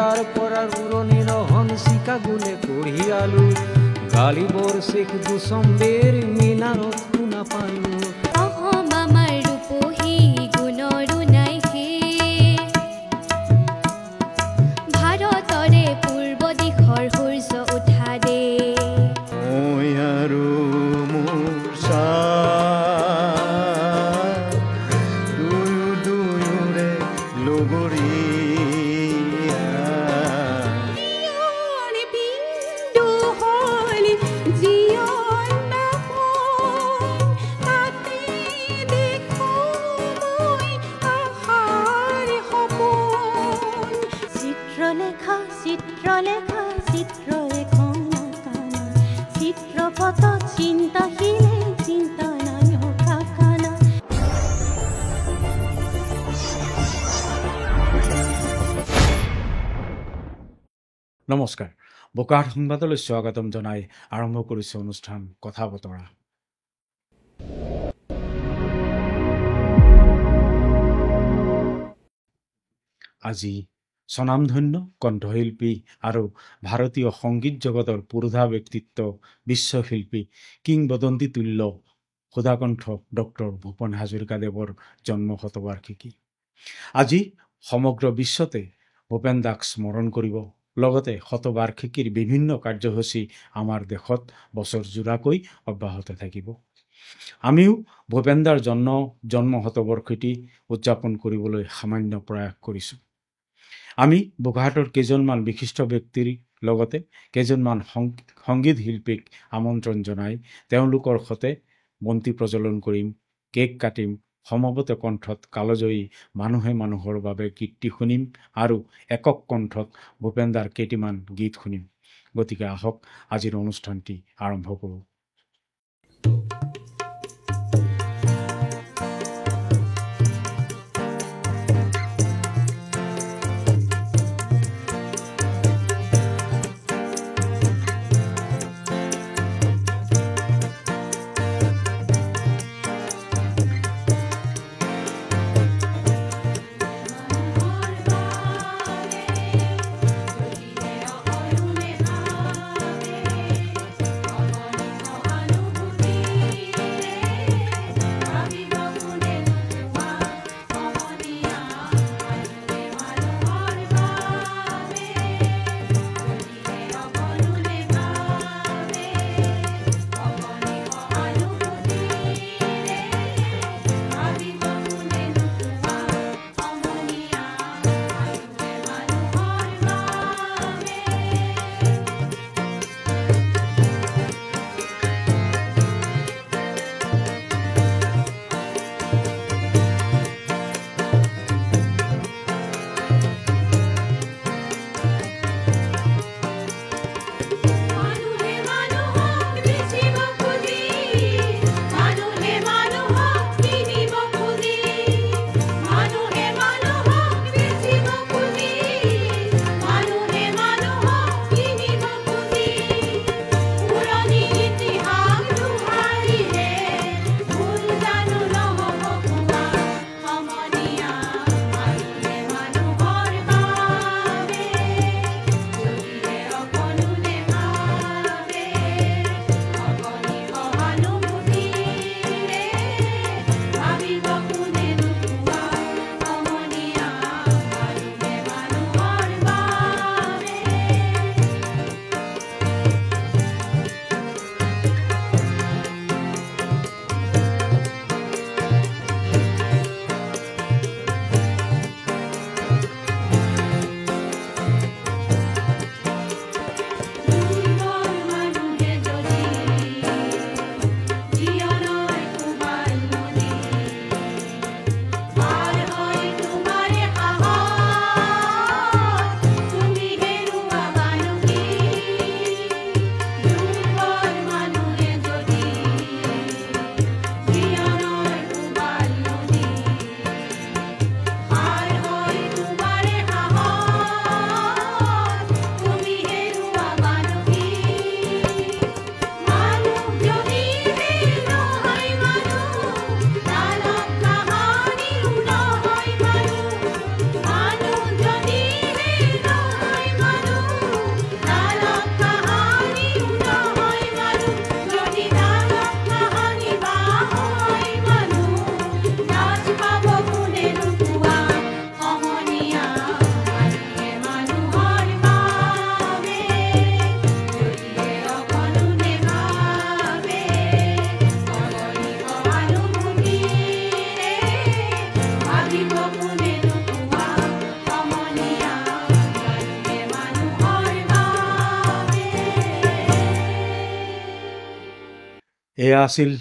তাৰ পৰাৰ উৰণিৰ হংসিকা গুণে কঢ়িয়ালো গালিবৰ শেষ দুচম্বেৰ মিনাৰত শুনা পালো অহম আমাৰ ৰূপহী গুণৰো নাই শেষ ভাৰতৰে পূৰ্ব দিশৰ সূৰ্য উঠা দে মই আৰু মোৰ দুয়ো দুয়োৰে লগৰী চিত্ৰলেখা চিত্ৰলেখা চিত্ৰলেখন চিত্ৰপথ চিন্তাশীলে চিন্তানায় কাকানা নমস্কাৰ বোকাহাট সংবাদলৈ স্বাগতম জনাই আৰম্ভ কৰিছে অনুষ্ঠান কথা বতৰা আজি স্বনামধন্য কণ্ঠশিল্পী আৰু ভাৰতীয় সংগীত জগতৰ পুৰোধা ব্যক্তিত্ব বিশ্বশিল্পী কিংবদন্তি তুল্য সুধাকণ্ঠ ডক্টৰ ভূপেন হাজৰিকাদেৱৰ জন্ম শতবাৰ্ষিকী আজি সমগ্ৰ বিশ্বতে ভূপেন দাক স্মৰণ কৰিব লগতে শতবাৰ্ষিকীৰ বিভিন্ন কাৰ্যসূচী আমাৰ দেশত বছৰজোৰাকৈ অব্যাহত থাকিব আমিও ভূপেন দাৰ জন্ম শতবাৰ্ষিকী উদযাপন কৰিবলৈ সামান্য প্ৰয়াস কৰিছোঁ আমি বোকাহাটৰ কেইজনমান বিশিষ্ট ব্যক্তিৰ লগতে কেইজনমান সংগীত শিল্পীক আমন্ত্ৰণ জনাই তেওঁলোকৰ সৈতে বন্তি প্ৰজ্বলন কৰিম কেক কাটিম সমবেত কণ্ঠত কালজয়ী মানুহে মানুহৰ বাবে কীৰ্তি শুনিম আৰু একক কণ্ঠত ভূপেন দাৰ কেইটিমান গীত শুনিম গতিকে আহক আজিৰ অনুষ্ঠানটি আৰম্ভ কৰোঁ এয়া আছিল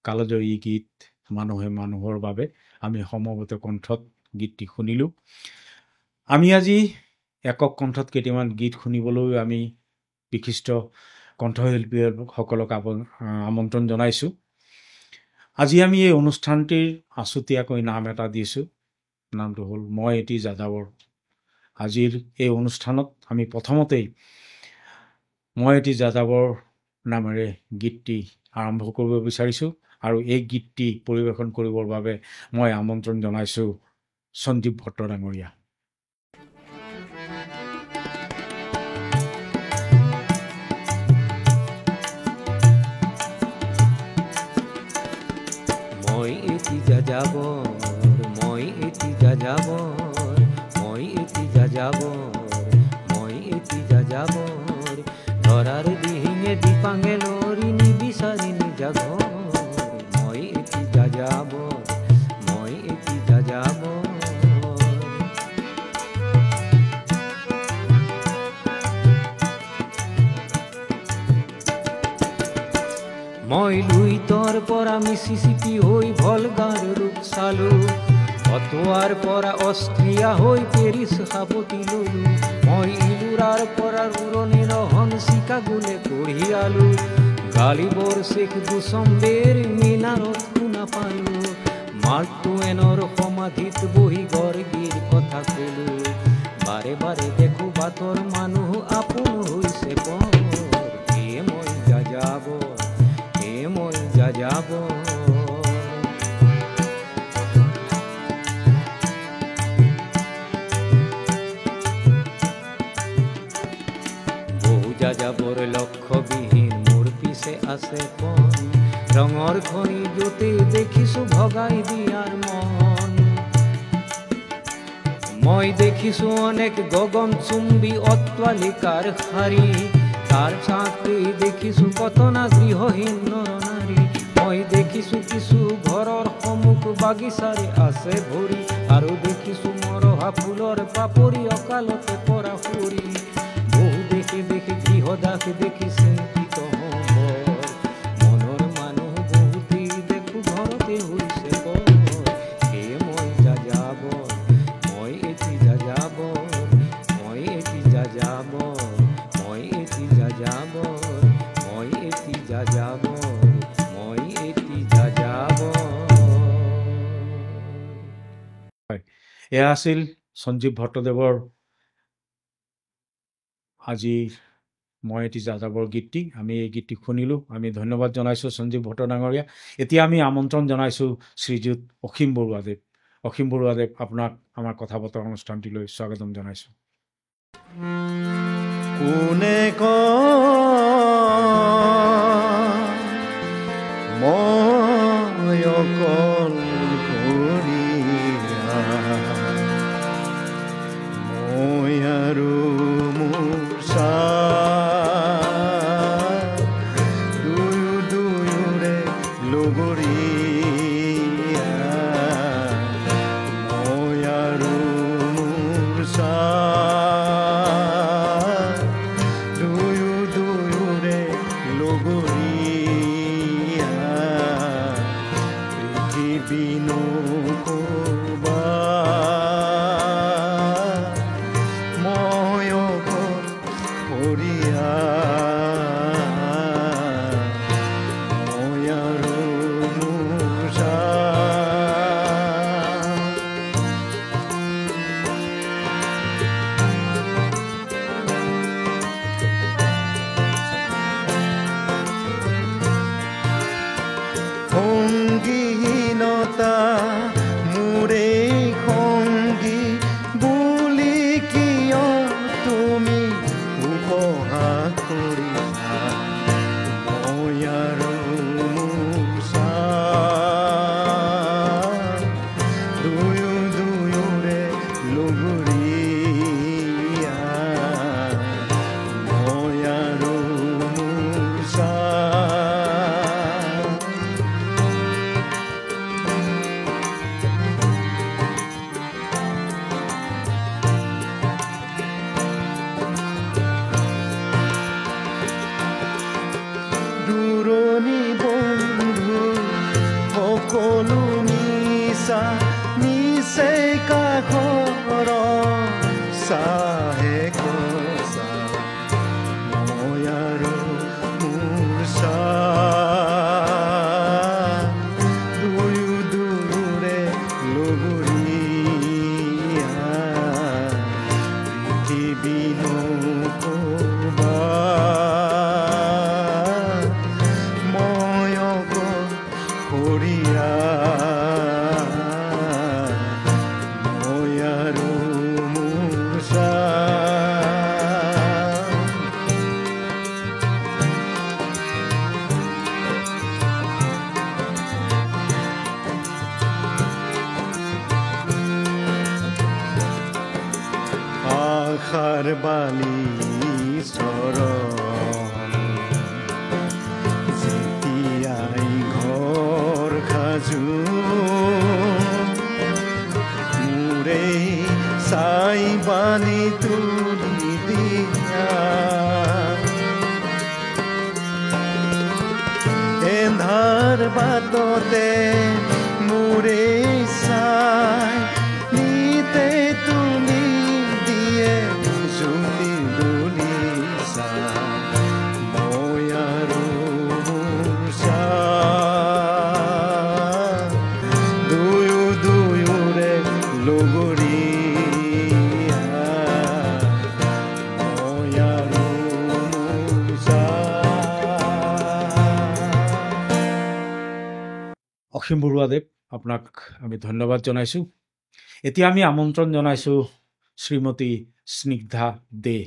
কালজয়ী গীত মানুহে মানুহৰ বাবে। আমি সমবেত কণ্ঠত গীতটি শুনিলোঁ। আমি আজি একক কণ্ঠত কেইটামান গীত শুনিবলৈ আমি বিশিষ্ট কণ্ঠশিল্পীসকলক আমন্ত্ৰণ জনাইছোঁ। আজি আমি এই অনুষ্ঠানটিৰ আছুতীয়াকৈ নাম এটা দিছোঁ। নামটো হ'ল মই এটি যাযাবৰ। আজিৰ এই অনুষ্ঠানত আমি প্ৰথমতেই মই এটি যাযাবৰ নামেৰে গীতটি আৰম্ভ কৰিব বিচাৰিছোঁ আৰু এই গীতটি পৰিৱেশন কৰিবৰ বাবে মই আমন্ত্ৰণ জনাইছোঁ সঞ্জীৱ ভট্ট ডাঙৰীয়া। মই এটি যাযাবৰ, মই এটি যাযাবৰ, মই এটি যাযাবৰ, মই এটি যাযাবৰ, ধৰাৰ দিহিঙে দীপাঙে লৰি নিবিচাৰি নিজা ঘৰ। মই এটি যাযাবৰ, মই এটি যাযাবৰ। মই লুইতৰ পৰা মিছিছিপি হৈ ভলগাৰ ৰূপ চালো, অটোৱাৰ পৰা অষ্ট্ৰিয়া হৈ পেৰিছ সাৱটি ললো। মই ইলুৰাৰ পৰা উৰণিৰ হন চিকাগোলে কঢ়িয়ালো, গালিবৰ শেখ দুচম্বেৰ মিনাৰত শুনা পালো। মাৰ্ক টুৱেনৰ সমাধিত বহি গৰ্গীৰ কথা কলো, বাৰে বাৰে দেখো বাটৰ মানুহ আপোন হৈছে পৰ। মই যাযাবৰ, মই যাযাবৰ। বহু যাযাবৰ লক্ষ্যবিহীন মোৰ পিছে আছে পণ, ৰঙৰ খনি য'তে দেখিছো ভগাই দিয়াৰ মন। মই দেখিছো অনেক গগনচুম্বী অট্টালিকাৰ শাৰী, তাৰ চাঁতে দেখিছো কতনা গৃহহীন নৰনাৰী। মই দেখিছো কিছু ঘৰৰ সন্মুখ বাগিচাৰে আছে ভৰি, আৰু দেখিছো মৰহা ফুলৰ পাপৰি অকালতে পৰা ফুৰি। বহু দেখি দেখি গৃহদাস দেখিছে পিতহৰ, মনৰ মানুহ বহুতেই দেখো ঘৰতে হৈছে বৰ। মই যাযাবৰ, মই এটি যাযাবৰ, মই এটি যাযাবৰ, মই এটি যাযাবৰ, মই এটি যাযাবৰ, মই এটি যাযাবৰ। এয়া আছিল সঞ্জীৱ ভট্টদেৱৰ আজিৰ মই এটি যাযাবৰ গীতটি। আমি এই গীতটি শুনিলোঁ। আমি ধন্যবাদ জনাইছোঁ সঞ্জীৱ ভট্ট ডাঙৰীয়া। এতিয়া আমি আমন্ত্ৰণ জনাইছোঁ শ্ৰীযুত অসীম বৰুৱাদেৱ। অসীম বৰুৱাদেৱ, আপোনাক আমাৰ কথা বতৰা অনুষ্ঠানটিলৈ স্বাগতম জনাইছোঁ। কোনে মই অকল কৰিয়া, মই আৰু মোৰ দুয়ো দুয়োৰে লগৰীয়া, মই আৰু মোৰ দুয়ো দুয়োৰে লগৰীয়া, পৃথিৱী নকবা মই অকল কৰিয়া, মই আৰু মোৰ সংগীহীনতা মোৰে সংগী বুলি কিয় তুমি উপহাস কৰিছা, মই আৰু মোৰ দুয়ো দুয়োৰে লগৰীয়া, মই আৰু মোৰ বিনো কবা ময়ক হৰিয়া মই আৰু মূৰ্ছা আশাৰ বালি চৰণ যেতিয়াই ঘৰ সাজু মোৰে চাই বানি তুলি দিয়া এন্ধাৰ বাটতে মোৰে চাই নিতে তুলি দিয়ে জ্যোতি দলিছা মই আৰু মূৰ্ছা দুয়ো দুয়োৰে লগৰীয়া মই আৰু মূৰ্ছা। অসীম বৰুৱাদেৱ আপোনাক আমি ধন্যবাদ জনাইছোঁ। এতিয়া আমি আমন্ত্ৰণ জনাইছোঁ শ্ৰীমতী স্নিগ্ধা দে।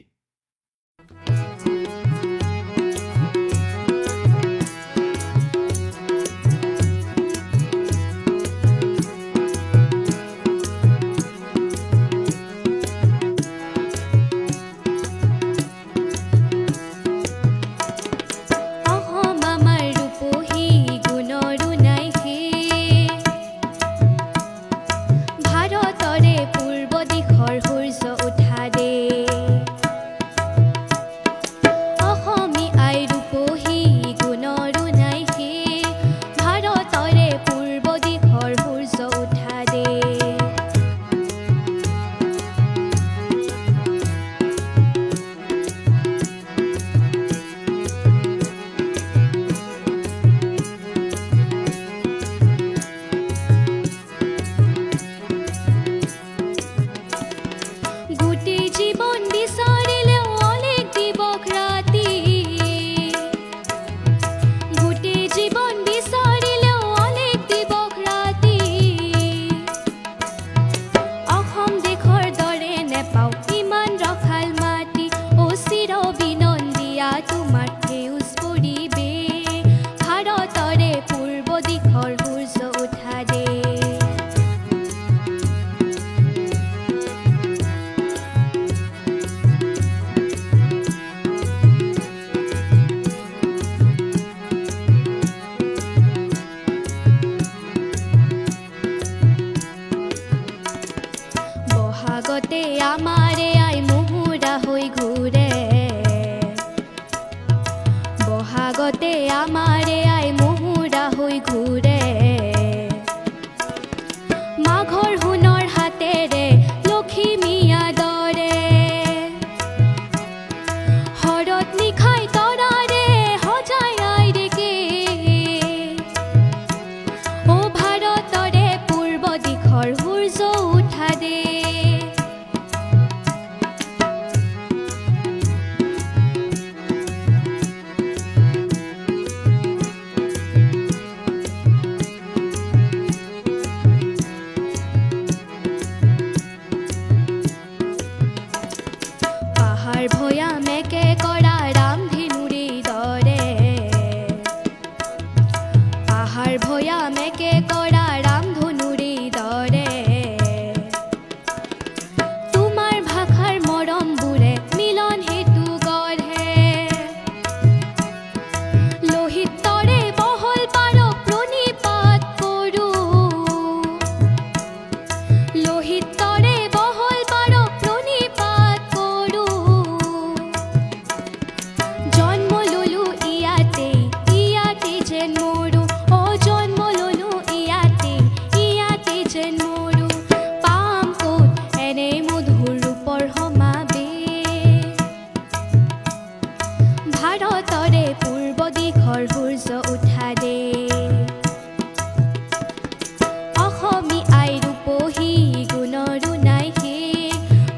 অসমী আই ৰূপহী গুণৰো নাই হে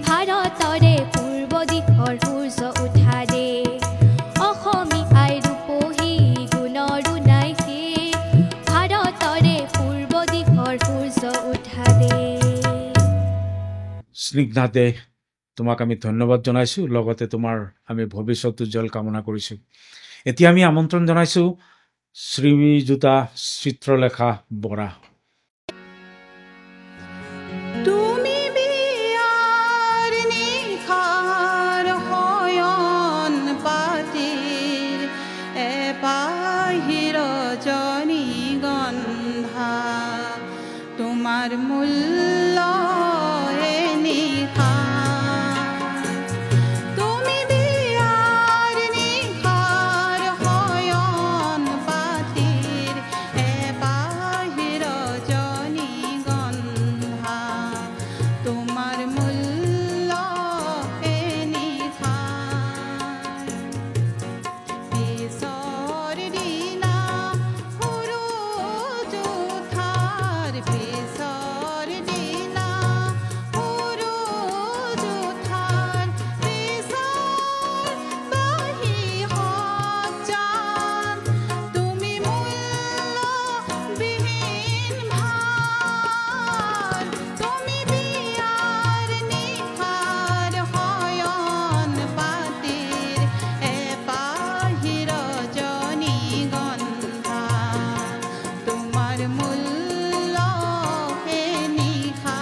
ভাৰতৰে পূৰ্ব স্নিগ্ধাতে তোমাক আমি ধন্যবাদ জনাইছোঁ, লগতে তোমাৰ আমি ভৱিষ্যত উজ্জ্বল কামনা কৰিছোঁ। এতিয়া আমি আমন্ত্ৰণ জনাইছোঁ শ্ৰীযুতা চিত্ৰলেখা বৰা। তুমি বিয়াৰ নিশাৰ শয়ন পাতিৰ এপাহি ৰজনী গন্ধা, তোমাৰ মূল্য এ নিশা। তুমি বিয়াৰ নিশাৰ শয়ন পাতিৰ এপাহি ৰজনী গন্ধা, তোমাৰ মূল্য এ নিশা। পিছৰ দিনা সূৰুজ উঠাৰ, পিছৰ দিনা সূৰুজ উঠাৰ, পিছৰ বাঁহী সজান, তুমি মূল্যবিহীন ভাৰ। তুমি বিয়াৰ নিশাৰ শয়ন পাতিৰ এপাহি ৰজনী গন্ধা, তোমাৰ মূল্য এ নিশা।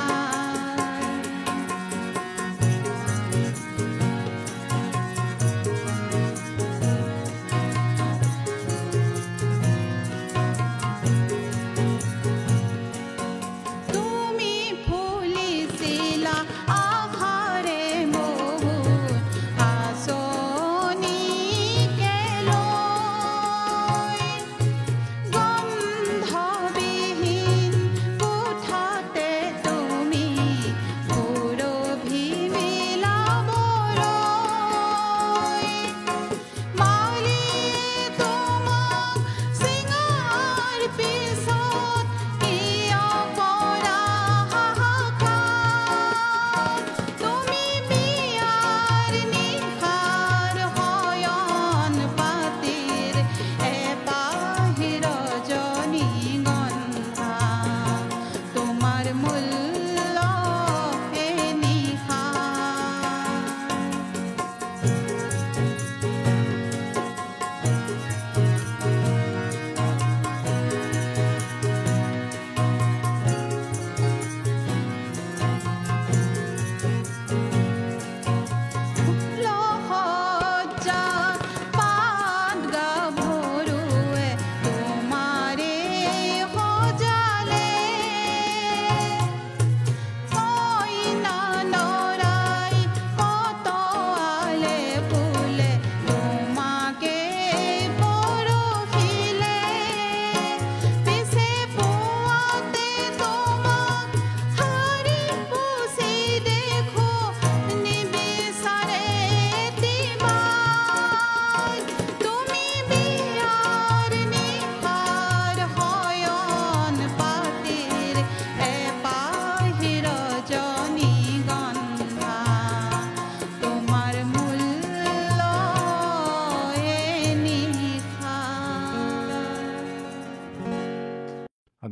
তুমি ফুলিছিলা আশাৰে মহুৰ, আঁচনিকে লৈ, গন্ধবিহীন কোঠাতে তুমি সুৰভি মিলাবলৈ। মালিয়ে তোমাক চিঙাৰ পিছত কিয় কৰা হাহাকাৰ। তুমি বিয়াৰ নিশাৰ শয়ন পাতিৰ এপাহি ৰজনী গন্ধা, তোমাৰ মূল্য এ নিশা। লহজ্জা পাত গাভৰুৱে তোমাৰে সজালে, কইনা লৰাই কটৱালে ফুলে তোমাকে পৰহিলে, পিছে পুৱাতে তোমাক শাৰী পুচি দেখো নিবিচাৰে তিমাক। তুমি বিয়াৰ নিশাৰ শয়ন পাতিৰ এপাহি ৰজনী গন্ধা, তোমাৰ মূল্য এ নিশা।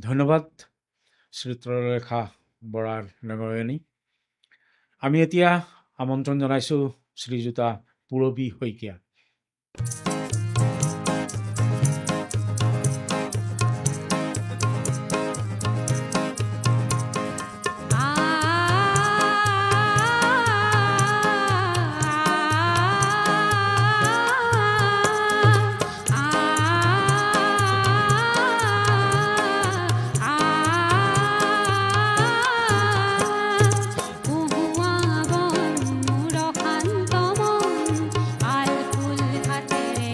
ধন্যবাদ চিত্ৰলেখা বৰাৰ নগৰায়নী। আমি এতিয়া আমন্ত্ৰণ জনাইছোঁ শ্ৰীযুতা পূৰবী শইকীয়া। উহুৱা বন মোৰ শান্ত মন, আল ফুল হাতেৰে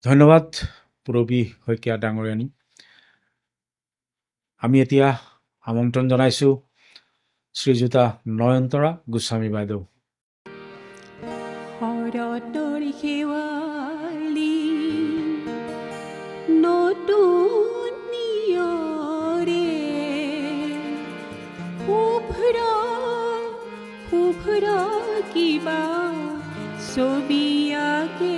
ধন্যবাদ পুৰবী শইকীয়া ডাঙৰীয়ানী। আমি এতিয়া আমন্ত্ৰণ জনাইছোঁ শ্ৰীযুতা নয়নতৰা গোস্বামী বাইদেউ। শৰতৰ শেৱালি নতুন নিয়ৰে শুভ্ৰ শুভ্ৰ কিবা ছবি আঁকে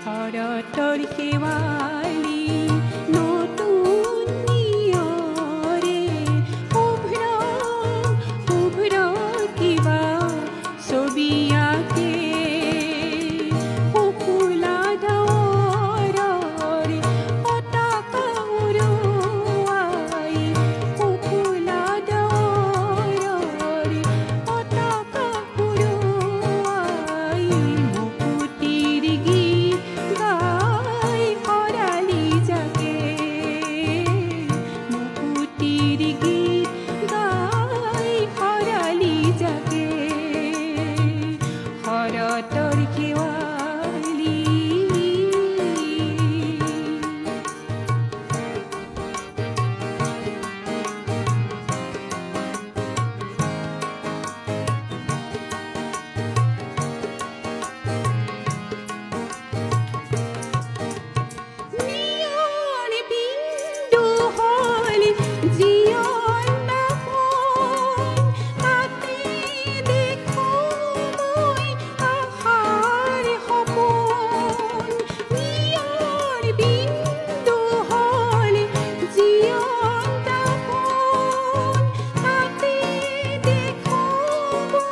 শৰতৰ শেৱালি নতুন নিয়ৰে শুভ্ৰ শুভ্ৰ কিবা ছবি আঁকে শুকুলা ডাৱৰৰ পতাকা উৰুৱাই শুকুলা ডাৱৰৰ পতাকা উৰুৱাই মুকুতিৰ গীত গাই শৰালী জাকে মুকুতিৰ গীত গাই শৰালী জাকে শৰতৰ শেৱালি নিয়ৰ বিন্দু হ'ল জীৱন দাপোন তাতে দেখোঁ মই আশাৰ সপোন নিয়ৰ বিন্দু হ'ল জীৱন দাপোন তাতে দেখোঁ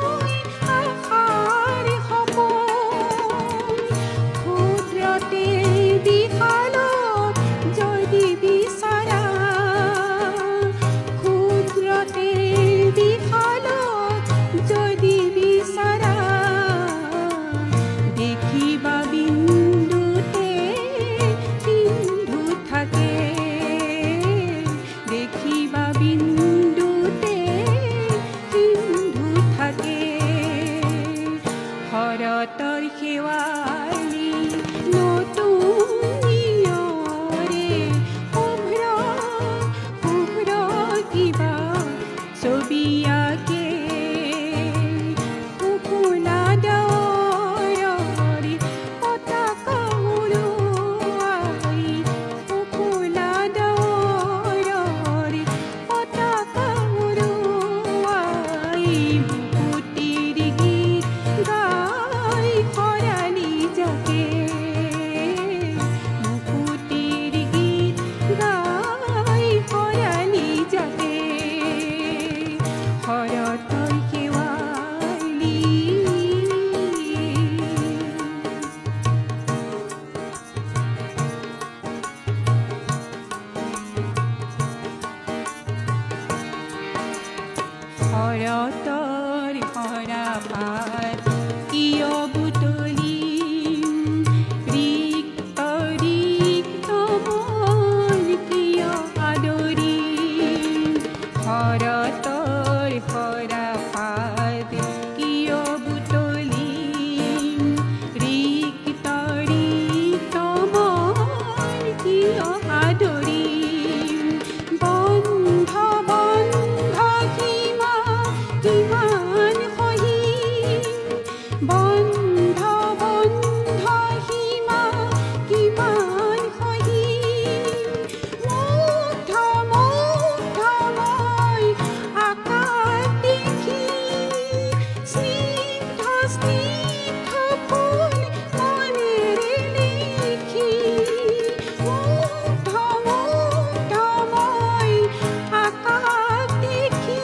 মই আশাৰ সপোন ক্ষুদ্ৰতে বিশালত যদি বিচাৰা ক্ষুদ্ৰতে বিশালত যদি বিচাৰা দেখিবা বিন্দুতে সিন্ধু থাকে দেখিবা বিন্দুতে সিন্ধু থাকে শৰতৰ শেৱালি নতুন নিয়ৰে শুভ্ৰ শুভ্ৰ কিবা ছবি আঁকে শুকুলা ডাৱৰৰ পতাকা উৰুৱাই শুকুলা ডাৱৰৰ পতাকা উৰুৱাই মুকুতিৰ গীত গাই শৰালী জাকে মুকুতিৰ গীত গাই শৰালী জাকে শৰতৰ শেৱালি শৰতৰ শৰাপাত কিয় বুটলিম ৰিক্ত ৰিক্ত মন কিয় আদৰিম শৰতৰ শৰাপাত কিয় বুটলিম ৰিক্ত ৰিক্ত মন কিয় আদৰিম বন্ধ বন্ধ সীমা কিমান সহিম বন্ধ বন্ধ সীমা কিমান সহিম মুগ্ধ মুগ্ধ মই আকাশ দেখি স্নিগ্ধ স্নিগ্ধ ফুল মনেৰে লিখি মুগ্ধ মুগ্ধ মই আকাশ দেখি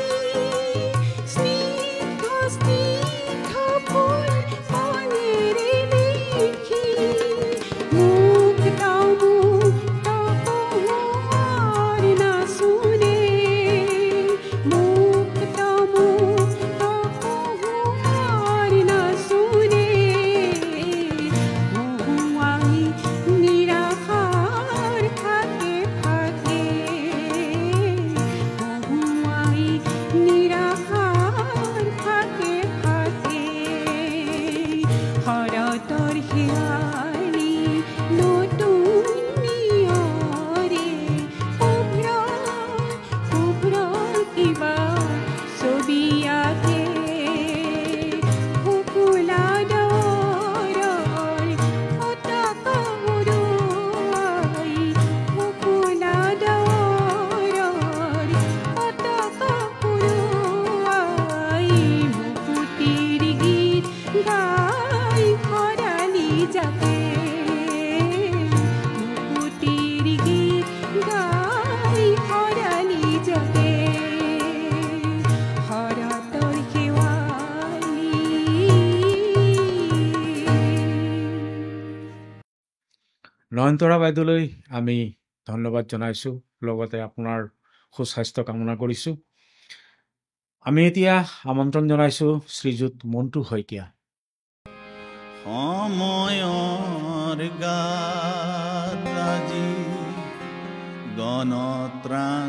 স্নিগ্ধ স্নিগ্ধ ফুল ভাৰতৰ শিয়াৰী নতুন নিয়ৰে শুভ্ৰ শুভ্ৰ কিবা ছবি আঁকে শুকুলা দৰৰ পতাকা উৰুৱাই শুকুলা দৰৰ পতাকা উৰুৱাই মুকুতিৰ গীত গাই খৰালি জাপে মুকুতিৰ গীত গাই খৰালি জাপে শৰতৰ শেৱালি নয়নতৰা বাইদেউলৈ আমি ধন্যবাদ জনাইছোঁ, লগতে আপোনাৰ সুস্বাস্থ্য কামনা কৰিছোঁ। আমি এতিয়া আমন্ত্ৰণ জনাইছোঁ শ্ৰীযুত মণ্টু শইকীয়া। সময়ৰ গাত আজি গণত্ৰান্তি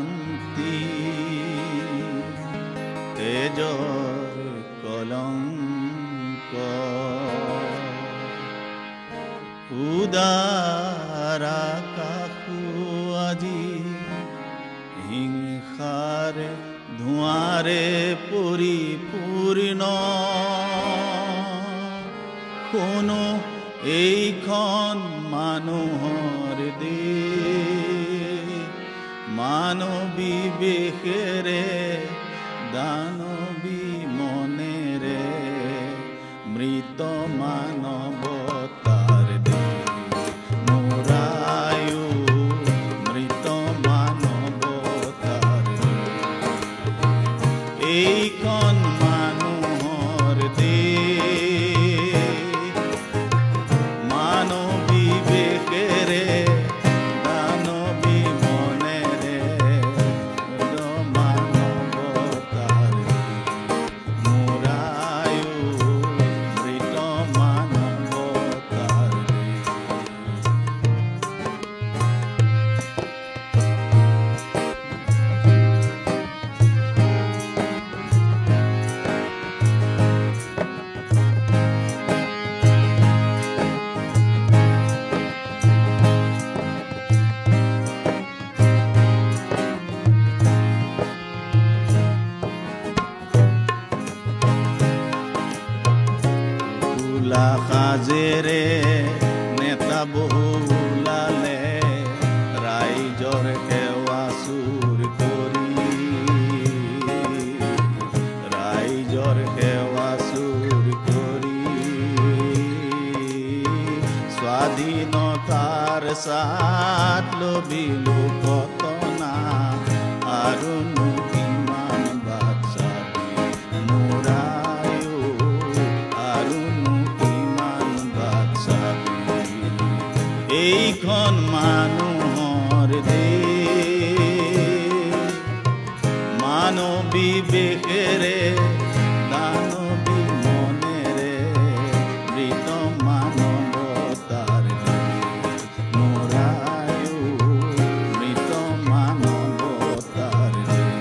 তেজৰ কলংক উদাৰ আকাশো আজি হিংসাৰে ধোঁৱাৰে পৰিপূৰ্ণ কোনো এইখন মানুহৰ দেশ মানৱী বেশেৰে দানৱী মনেৰে মৃত মানৱতাৰ দেশ মোৰায়ো মৃত মানৱতাৰ দেশ এইখন মানুহৰ দেশ মানৱী বেশেৰে দানৱী মনেৰে মানৱতাৰ মোৰায়ো মৃত মানৱতাৰ ফুলা সাজেৰে নেতা বহু ওলালে ৰাইজৰ সেৱা চুৰ কৰি ৰাইজৰ সেৱা চুৰ কৰি স্বাধীনতাৰ স্বাদ লভিলো কতনা আৰু কিমান বাট চাবি মোৰায়ো আৰু কিমান বাট চাবি এইখন মানুহৰ দেশ মানৱী বেশেৰে দানৱী মনেৰে মৃত মানৱতাৰ দেশ মোৰায়ো মৃত মানৱতাৰ দেশ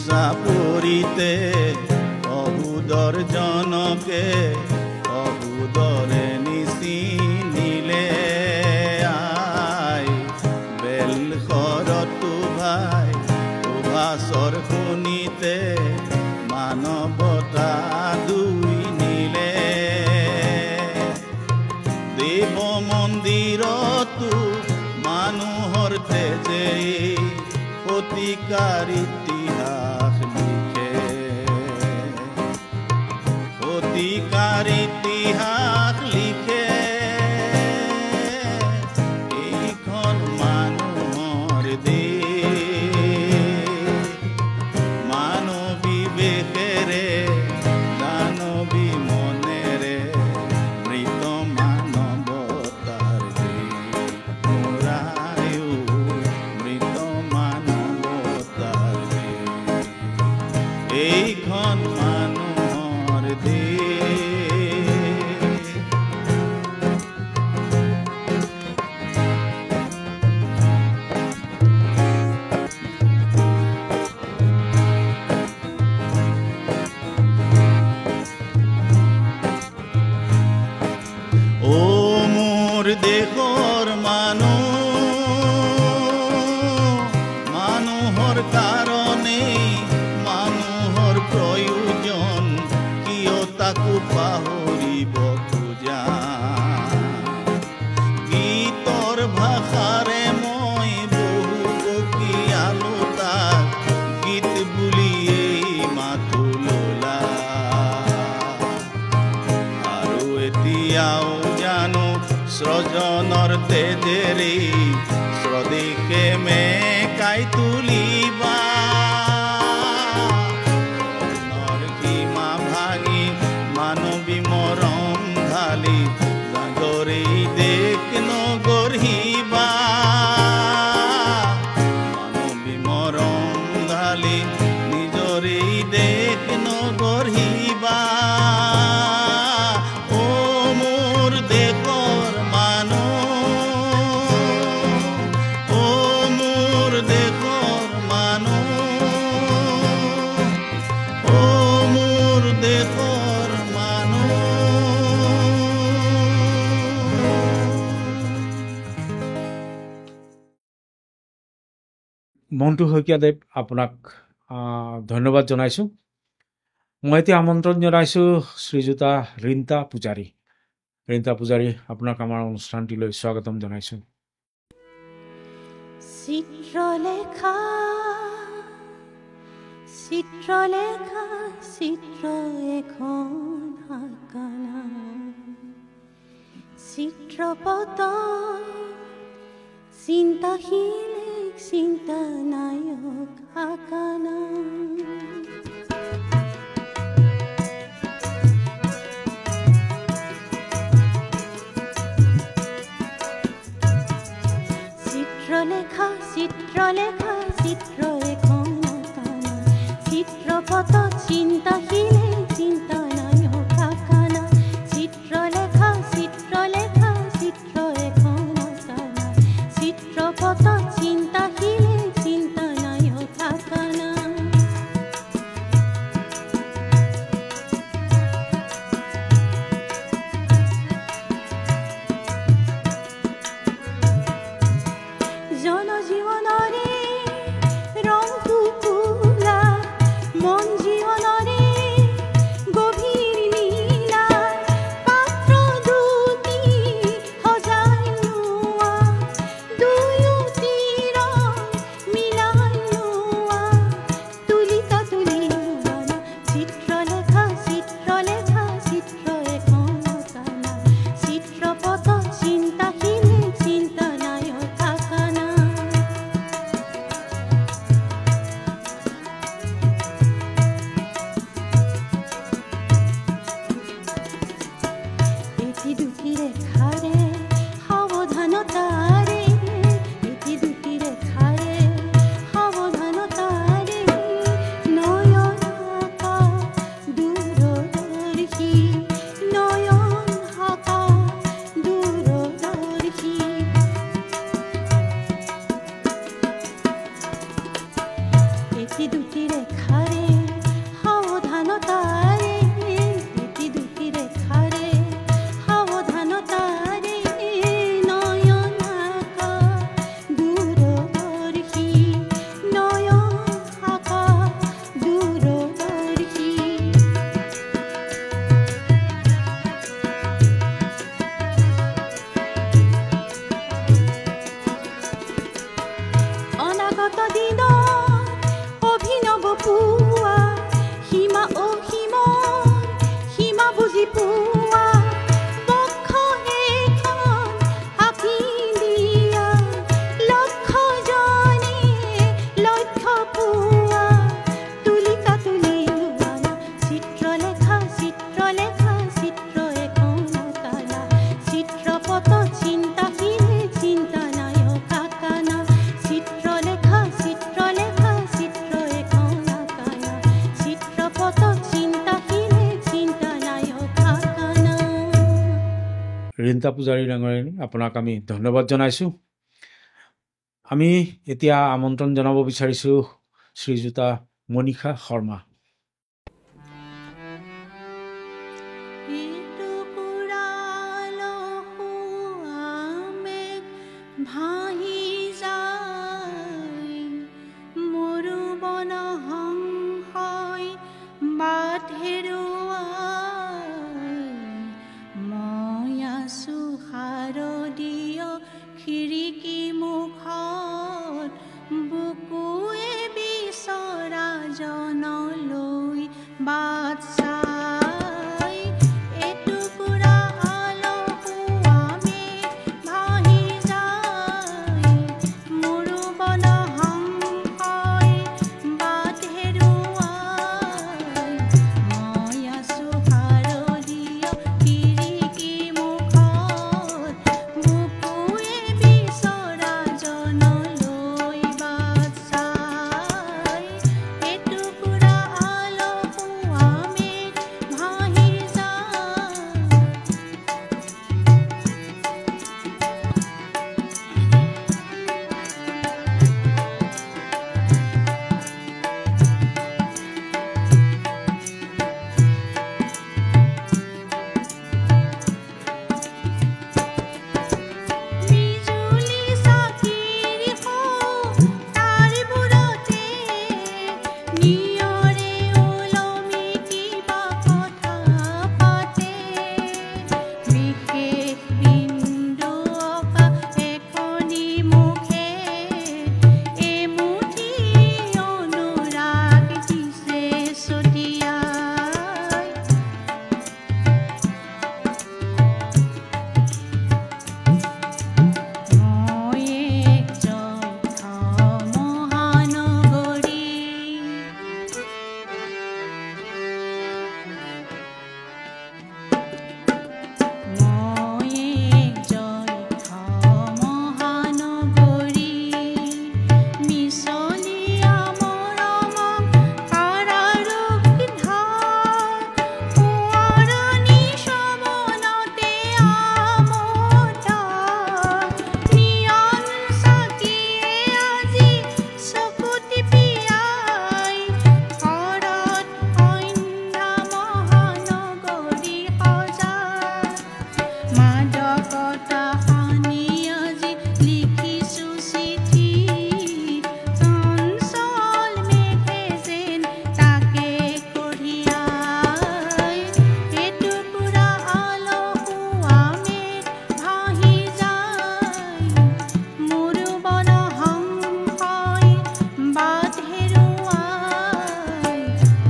চাপৰিতে অহুদৰ জনকে অহুদৰে নিচি নিলে আই বেলশৰতো ভাই সুভাষৰ শুনিতে মানৱতা দুই নিলে দেৱ মন্দিৰতো মানুহৰ তেজেই অতিকাৰ ইতিহাস লিখে অতিকাৰ ইতিহাস লিখে এইখন মানুহৰ দেশ মানৱী বেশেৰে দানৱী মনেৰে মৃত মানৱতা দেশৰ মানুহৰ কাৰণে মানুহৰ প্ৰয়োজন কিয় তাকো পাহৰিব খোজা গীতৰ ভাষাৰে মই বহু বকিয়ালো তাক গীত বুলিয়েই মাথো ললা আৰু এতিয়াও জানো স্ৰজনৰ তেজেৰে স্বদেশে মেকাই তুলিবা মনৰ সীমা ভাঙি মানৱী মৰম ঢালি জাগৰি দেশ নগঢ়িবা মানৱী মৰম ঢালি নিজৰে দেশ নগঢ়িবা মন্টু শইকীয়াদেৱ আপোনাক ধন্যবাদ জনাইছোঁ মই এতিয়া আমন্ত্ৰণ জনাইছোঁ শ্ৰীযুতা ৰিন্তা পূজাৰী আপোনাক আমাৰ অনুষ্ঠানটিলৈ স্বাগতম জনাইছোঁ চিত্ৰলেখা চিত্ৰ এখন আঁকানা চিত্ৰপট চিন্তাশীল চিন্তা নায়ক আঁকানা চিত্ৰলেখা চিত্ৰ এখন আঁকানা চিত্ৰপট চিন্তাশীল চিন্তা নায়ক আঁকানা চিত্ৰলেখা চিত্ৰ এখন আঁকানা চিত্ৰপট চিন্তাশীল চিন্তা নায়ক আঁকানা জনজীৱনৰে ৰংটো কোলা মন জীৱনৰে গভীৰ নীলা পাত্ৰ দুটি সজাই লোৱা দুয়োটি ৰং মিলাই লোৱা তুলিকা তুলি লোৱা চিত্ৰলেখা চিত্ৰ এখন আঁকানা চিত্ৰপট চিন্তাশীল চিন্তা নায়ক আঁকানা এটি দুটি ৰেখাৰে সাৱধানতাৰে এটি দুটি ৰেখাৰে সাৱধানতাৰে নয়ন হাকা দূৰদৰ্শী নয়ন হাকা দূৰদৰ্শী এটি দুটি ৰেখাৰে সাৱধানতাৰে এটি দুটি ৰেখাৰে সাৱধানতাৰে নয়ন হাকা দূৰদৰ্শী নয়ন হাকা দূৰদৰ্শী অনাগত দিনৰ অভিনৱ পুৱা সীমা সীমা বুজি পোৱা বক্ষ এখন আঁকি দিয়া লক্ষ্যজনে লক্ষ্য পোৱা তুলিকা তুলি লোৱা চিত্ৰলেখা চিত্ৰ এখন আঁকানা চিত্ৰপট চিন্তাশীল চিন্তা নায়ক আঁকানা চিত্ৰলেখা চিত্ৰ এখন আঁকানা চিত্ৰপট চিন্তাশীল চিন্তা নায়ক আঁকানা ৰিন্তা পূজাৰী ডাঙৰীয়ানী আপোনাক আমি ধন্যবাদ জনাইছোঁ আমি এতিয়া আমন্ত্ৰণ জনাব বিচাৰিছোঁ শ্ৰীযুতা মনীষা শৰ্মা টুকুৰা লহুৱা খিৰিকী মুখত বুকুৱে বিচৰা জনলৈ বাট চাই এটুকুৰা আলো পুৱামে ভাহি যায় মোৰো বন হংসই বাট হেৰুৱাই মই আছো শাৰদীয় খিৰিকী মুখত বুকুৱে বিচৰা জনলৈ বাট চাই এটুকুৰা আলো পুৱামে ভাহি যায় বিজুলী চাকিৰ তাৰ বুৰতে নিয়ৰে ওলমি কিবা কথা পাতে বিশেষ বিন্দু অঁকা এখনি মুখে এমুঠি অনুৰাগ দিছে ছটিয়াই মই এক জ্যেষ্ঠ মহানগৰী মই এক জ্যেষ্ঠ মহানগৰী মিছলীয়া মৰমক কাৰাৰোগ সোঁৱৰণি শ্ৰৱণতে আমোদ নিয়ন চাকিয়ে আজি চকু টিপিয়াই ঘৰত সন্ধ্যা মহানগৰী সজাই মাদকতা সানি আজি লিখিছো চিঠি চঞ্চল মেঘে যেন তাকে কঢ়িয়াই এটুকুৰা আলো পুৱামে ভাহি যায় মোৰো বন হংসই বাট হেৰুৱাই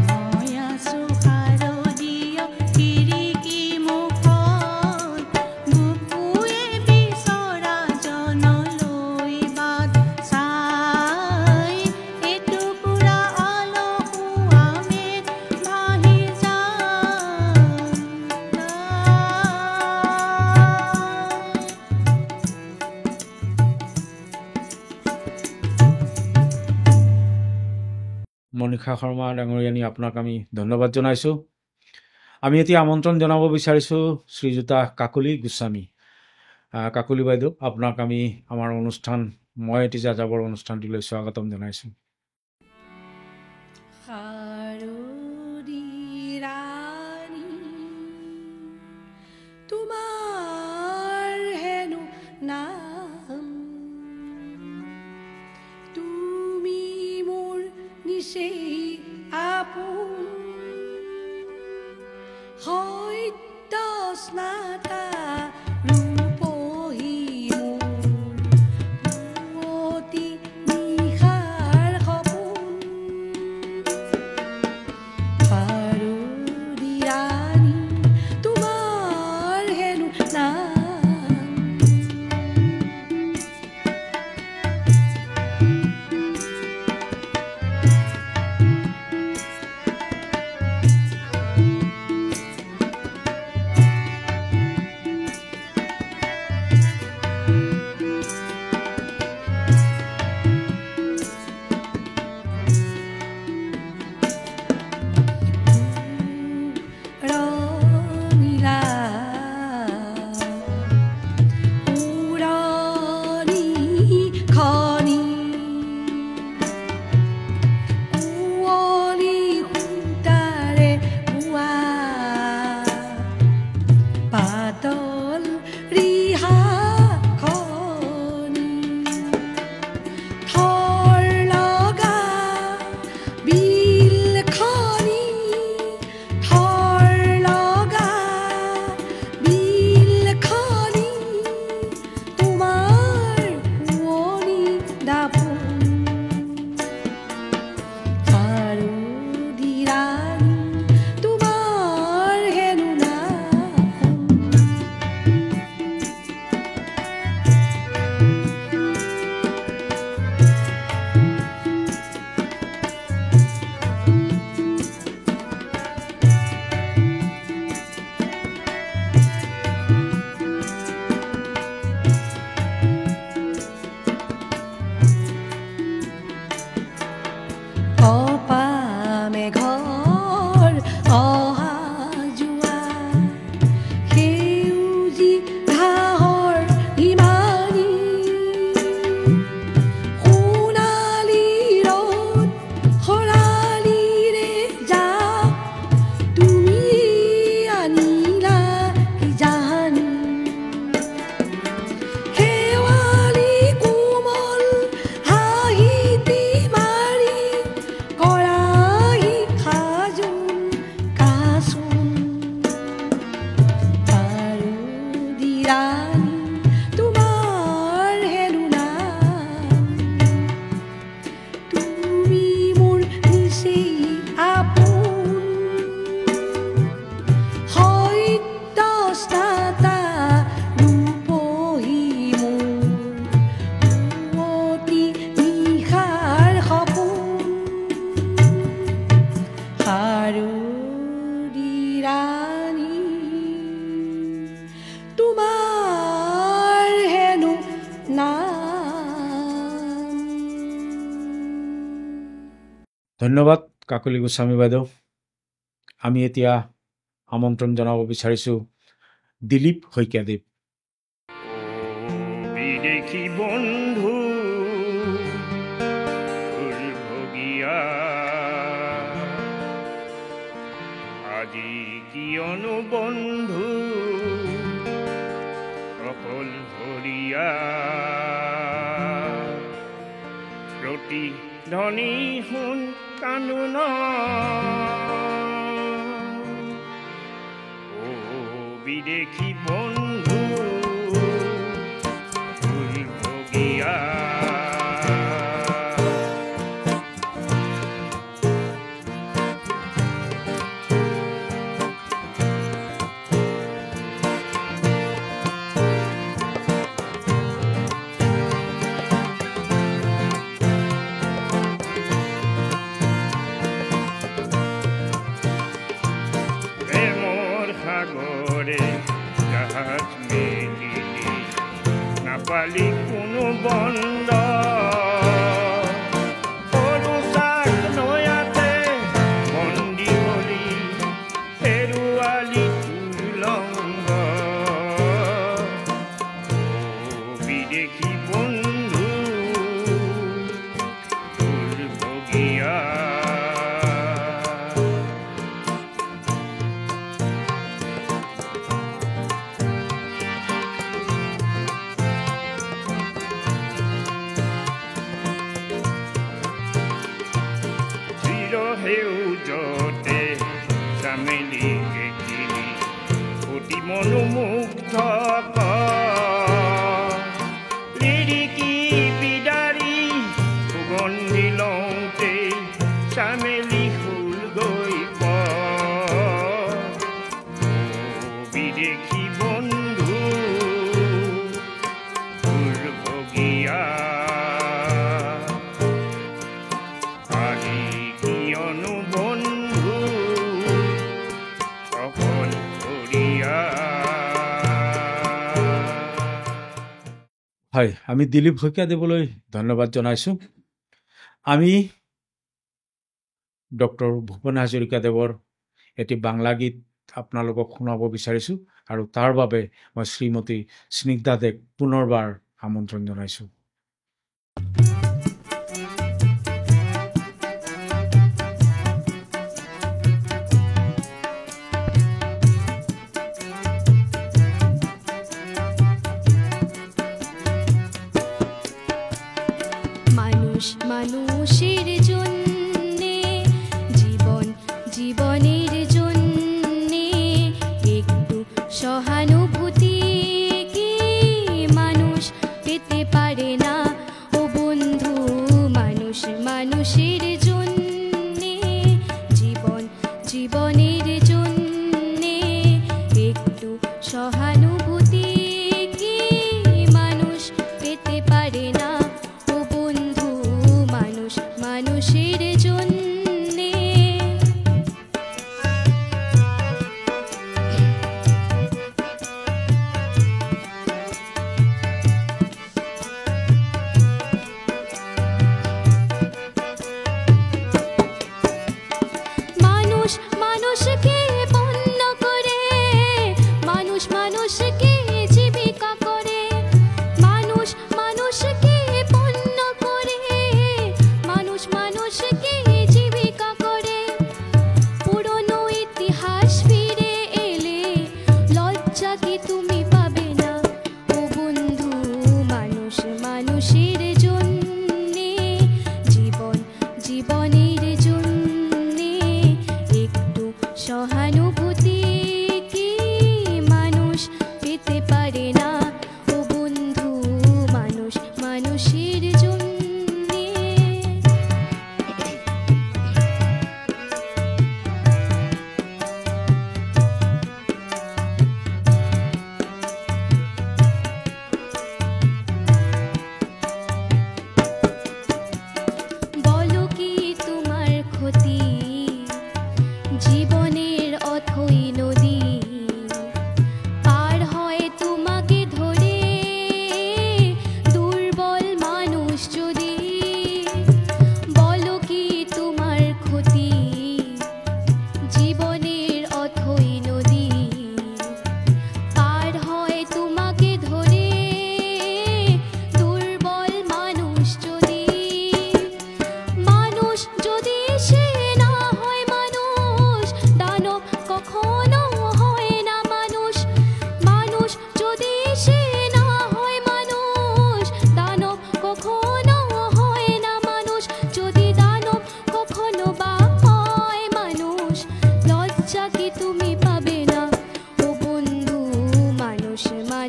মই আছো শাৰদীয় খিৰিকী মুখত বুকুৱে বিচৰা জনলৈ বাট চাই এটুকুৰা আলো পুৱামে ভাহি মনীষা শৰ্মা ডাঙৰীয়ানী আপোনাক আমি ধন্যবাদ জনাইছোঁ। আমি এতিয়া আমন্ত্ৰণ জনাব বিচাৰিছোঁ শ্ৰীযুতা কাকলি গোস্বামী। কাকলি বাইদেউ, আপোনাক আমি আমাৰ অনুষ্ঠান মই এটি যাযাবৰ অনুষ্ঠানটিলৈ স্বাগতম জনাইছোঁ। শাৰদী ৰাণী তোমাৰ হেনো নাম তুমি মোৰ নিচেই আপোন সত্য স্নাতা ৰূপহী মোৰ অতি নিশাৰ সপোন শাৰদী ৰাণী তোমাৰ হেনো নাম ধন্যবাদ কাকলি গোস্বামী বাইদেউ। আমি এতিয়া আমন্ত্ৰণ জনাব বিচাৰিছোঁ দিলীপ শইকীয়াদেৱ। বিদেশী বন্ধু ভগিয়া আজি কিয়নো বন্ধু অকল ভৰিয়া প্ৰতিধ্বনি শুন কান্দোন বিদেশী বন্ধু ভগিয়া জাহাজ মেলিলি নাপালি কোনো বন্ধ সৰু চাক নয়াতে বন্দী হলি হেৰুৱালি তুলংগ বিদেশী বন্ধু ভগিয়া সেউজতে চামেলি একিলি অতি মনোমুগ্ধ লিৰিকি বিদাৰি সুগন্ধি লওঁতে চামেলি ফুল গৈ বিদেশী বন্ধু ভগিয়া হয়, আমি দিলীপ শইকীয়াদেৱলৈ ধন্যবাদ জনাইছোঁ। আমি ডক্টৰ ভূপেন হাজৰিকাদেৱৰ এটি বাংলা গীত আপোনালোকক শুনাব বিচাৰিছোঁ আৰু তাৰ বাবে মই শ্ৰীমতী স্নিগ্ধাদেক পুনৰবাৰ আমন্ত্ৰণ জনাইছোঁ। মানুষের জন্যে জীবনের জন্যে একটু সহানুভূতি কি মানুষ পেতে পারে না।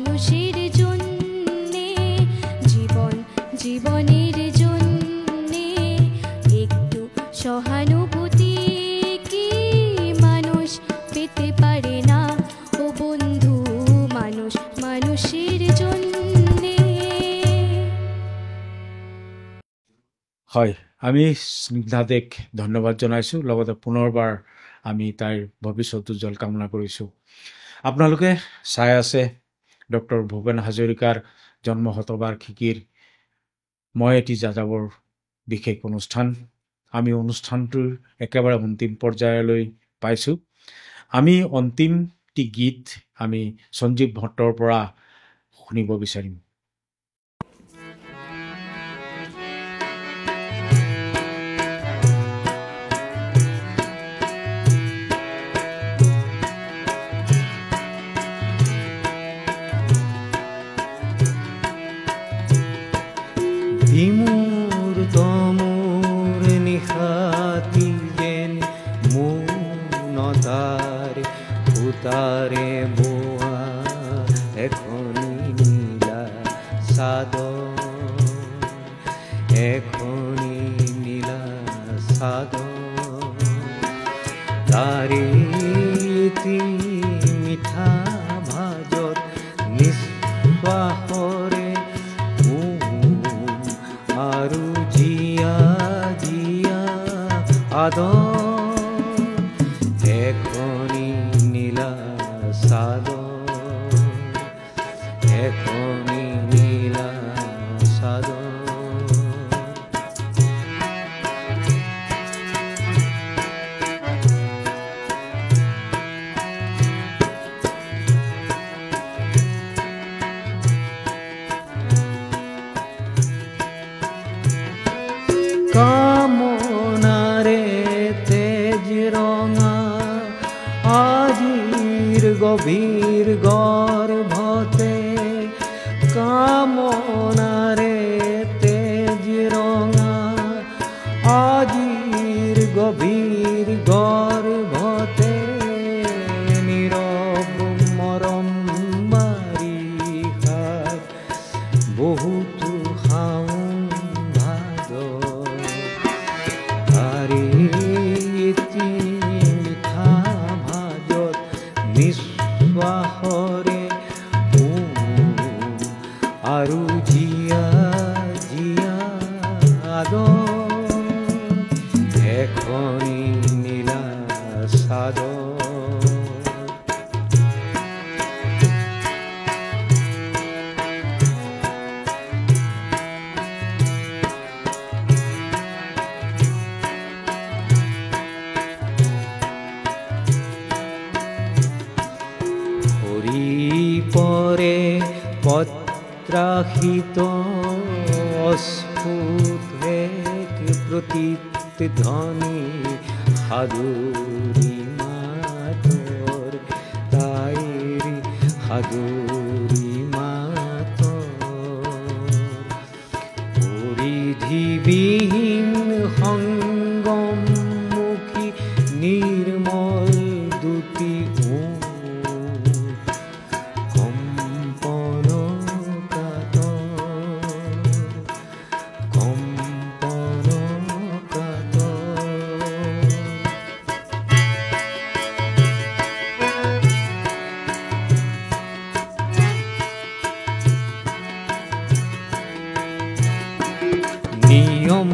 মানুষের জন্যে, জীবন জীবনের জন্যে একটু সহানুভূতি কি মানুষ পেতে পারে না? ও বন্ধু, মানুষ মানুষের জন্যে। হয়, আমি স্নিগ্ধাদেক ধন্যবাদ জনাইছোঁ, লগতে পুনৰবাৰ আমি তাইৰ ভৱিষ্যত উজ্জ্বল কামনা কৰিছোঁ। আপোনালোকে চাই আছে ডক্টৰ ভূপেন হাজৰিকাৰ জন্ম শতবাৰ্ষিকীৰ মই এটি যাযাবৰ বিশেষ অনুষ্ঠান। আমি অনুষ্ঠানটোৰ একেবাৰে অন্তিম পৰ্যায়লৈ পাইছোঁ। আমি অন্তিমটি গীত আমি সঞ্জীৱ ভট্টৰ পৰা শুনিব বিচাৰিম। বিমূৰ তমূৰ নিশাতি যেন মৌনতাৰ সূতাৰে বোৱা এখনি নীলা চাদৰ, এখনি নীলা চাদৰ, তাৰে এটি মিঠা ভাজত নিশ্বাসৰে আৰু জিয়া জিয়া আদৰ, এখনি নীলা চাদৰ, এখনি নীলা চাদৰ। কামনাৰে তেজ ৰঙা আজিৰ গভীৰ গৰ্ভতে, কামনাৰে তেজ ৰঙা আজিৰ গভীৰ গৰ্ভতে, নীৰৱ মৰম বাৰিষাৰ বহুতো শাওণ ভাদৰ, তাৰে এটি মিঠা ভাজত নিশ্বাসৰে আৰু জিয়া জিয়া আদৰ, এখনি নীলা চাদৰ। পৰে পত্ৰাশিত অস্ফুট এক প্ৰতিধ্বনি সাধুৰী মাতৰ, তাইৰ সাধুৰী মাতৰ, পৰিধিবিহীন সংগমমুখী নিৰ্মল দুটি নিয়ম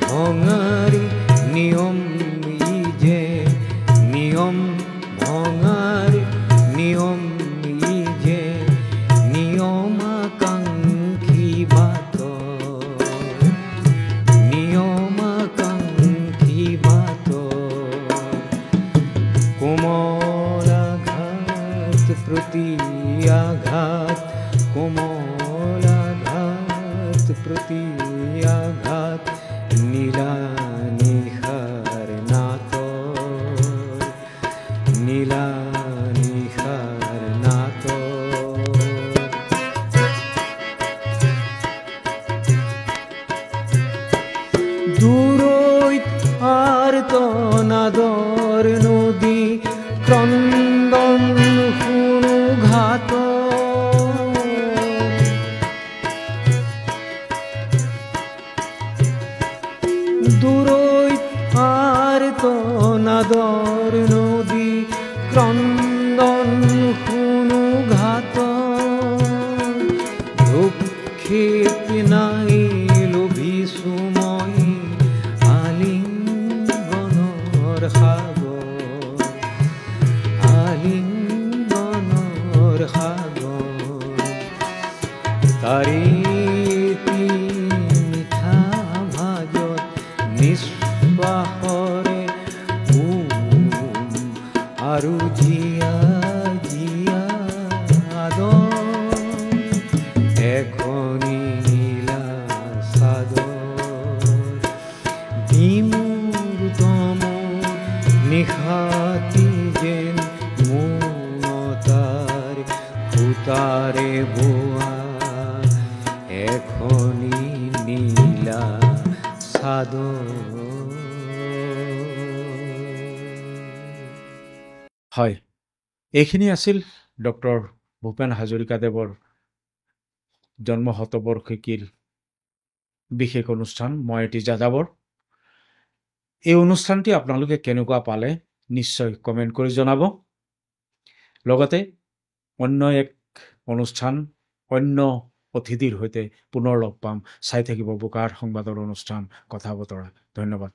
ভঙাৰী নিয়ম ই যে, নিয়ম ভঙাৰী নিয়ম ই যে, নিয়মাকাংক্ষী বাটৰ, নিয়মাকাংক্ষী বাটৰ, কোমল আঘাত প্ৰতি আঘাত, কোমল আঘাত প্ৰতি আঘাত, নীলা নিশাৰ নাটৰ, নীলা নিশাৰ নাটৰ। দূৰৈত আৰ্তনাদৰ নদী ক্ৰন্দন শুনো ঘাটৰ, দূৰৈত আৰ্তনাদৰ নদী ক্ৰন্দন শুনো ঘাট দুখেত নাই লোভিছো মই আলিংগনৰ সাগৰ আলিংগনৰ সাগৰ তাৰি মিঠা ভাজত নিশ্বাসৰে আৰু জীয়া জীয়া আদৰ এখনি নীলা চাদৰ বিমূৰ তমৰ নিশাতি যেন মৌনতাৰ সূতাৰে বোৱা এখনি নীলা চাদৰ। হয়, এইখিনি আছিল ডক্টৰ ভূপেন হাজৰিকাদেৱৰ জন্ম শতবৰ্ষিকীৰ বিশেষ অনুষ্ঠান মই এটি যাযাবৰ। এই অনুষ্ঠানটি আপোনালোকে কেনেকুৱা পালে নিশ্চয় কমেণ্ট কৰি জনাব। লগতে অন্য এক অনুষ্ঠান অন্য অতিথিৰ সৈতে পুনৰ লগ পাম। চাই থাকিব বোকাৰ সংবাদৰ অনুষ্ঠান কথা বতৰা। ধন্যবাদ।